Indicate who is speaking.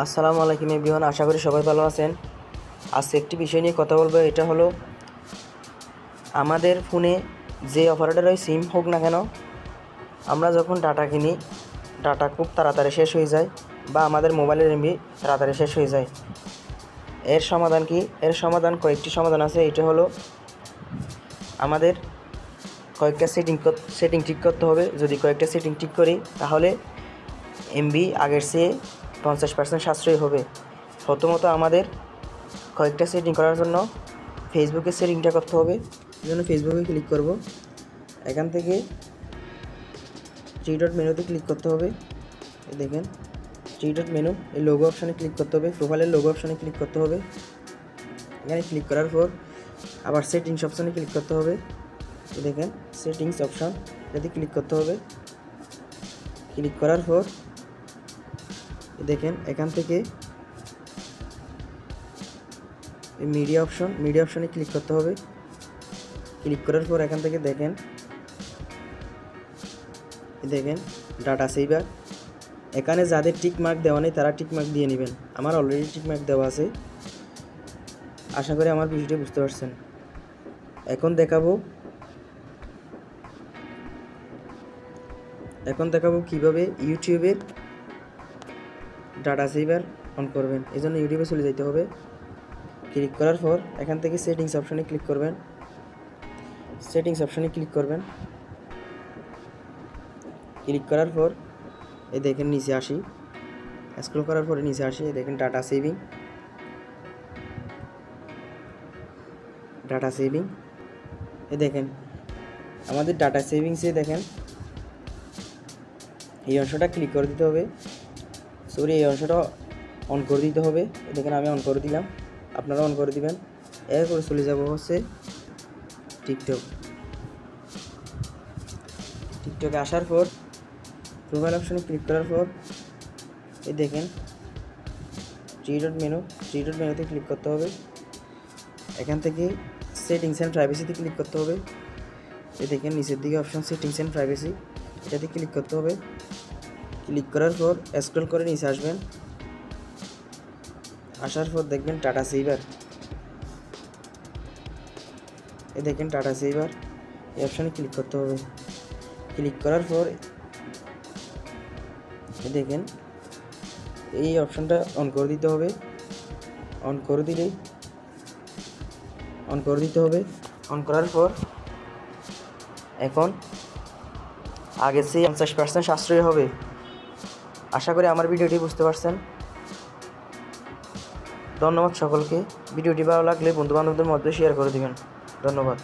Speaker 1: আসসালামু আলাইকুম এভরিওয়ান, আশা করি সবাই ভালো আছেন। আজকে একটি বিষয় নিয়ে কথা বলবো, এটা হলো আমাদের ফোনে যে অপারেটরের সিম হোক না কেন, আমরা যখন ডাটা কিনি, ডাটা খুব তাড়াতাড়ি শেষ হয়ে যায় বা আমাদের মোবাইলের এমবি তাড়াতাড়ি শেষ হয়ে যায়। এর সমাধান কি? এর সমাধান কয়েকটি সমাধান আছে। এটা হলো আমাদের কয়েকটা সেটিং ঠিক করতে হবে। যদি কয়েকটা সেটিং ঠিক করি তাহলে এমবি আগের চেয়ে 50% সাশ্রয়ী হবে। প্রথমত আমাদের কয়েকটা সেটিং করার জন্য ফেসবুকের সেটিংটা করতে হবে। এই জন্য ফেসবুকে ক্লিক করব। এখান থেকে থ্রি ডট মেনুতে ক্লিক করতে হবে। দেখেন থ্রি ডট মেনু, এই লোগো অপশানে ক্লিক করতে হবে। প্রোফাইলের লোগো অপশানে ক্লিক করতে হবে। এখানে ক্লিক করার পর আবার সেটিংস অপশানে ক্লিক করতে হবে। দেখেন সেটিংস অপশান, এটাতে ক্লিক করতে হবে। ক্লিক করার পর দেখেন এখান থেকে মিডিয়া অপশানে ক্লিক করতে হবে। ক্লিক করার পর এখান থেকে দেখেন ডাটা সেভার। এখানে যাদের টিক মার্ক দেওয়া নেই তারা টিক মার্ক দিয়ে নেবেন। আমার অলরেডি টিক মার্ক দেওয়া আছে। আশা করি আমার বিষয়টি বুঝতে পারছেন। এখন দেখাবো কিভাবে ইউটিউবের ডাটা সেভার অন করবেন। এই জন্য ইউটিউবে চলে যেতে হবে। ক্লিক করার পর এখান থেকে সেটিংস অপশানে ক্লিক করবেন। ক্লিক করার পর এই দেখেন নিচে আসি, স্ক্রল করার পরে নিচে আসি, দেখেন ডাটা সেভিং। এই দেখেন আমাদের ডাটা সেভিংসে দেখেন এই অংশটা ক্লিক করে দিতে হবে। এই অংশটা অন করে দিতে হবে। দেখেন আমি অন করে দিলাম, আপনারা অন করে দিবেন। এরপরে চলে যাব হচ্ছে টিকটকে আসার পর প্রোফাইল অপশানে ক্লিক করার পর এই দেখেন থ্রি ডট মেনুতে ক্লিক করতে হবে। এখান থেকে সেটিংস অ্যান্ড প্রাইভেসিতে ক্লিক করতে হবে। এই দেখেন নিচের দিকে অপশান সেটিংস অ্যান্ড প্রাইভেসি, এটাতে ক্লিক করতে হবে। ক্লিক করার পর স্ক্রল করে নিচে আসবেন। আসার পর দেখবেন ডাটা সেভার। এই দেখেন ডাটা সেভার, এই অপশানে ক্লিক করতে হবে। ক্লিক করার পর দেখেন এই অপশানটা অন করে দিতে হবে। অন করে করার পর এখন আগের চেয়ে 50% সাশ্রয় হবে। আশা করি আমার ভিডিওটি বুঝতে পারছেন। ধন্যবাদ সকলকে। ভিডিওটি ভালো লাগলে বন্ধুবান্ধবদের মধ্যে শেয়ার করে দিবেন। ধন্যবাদ।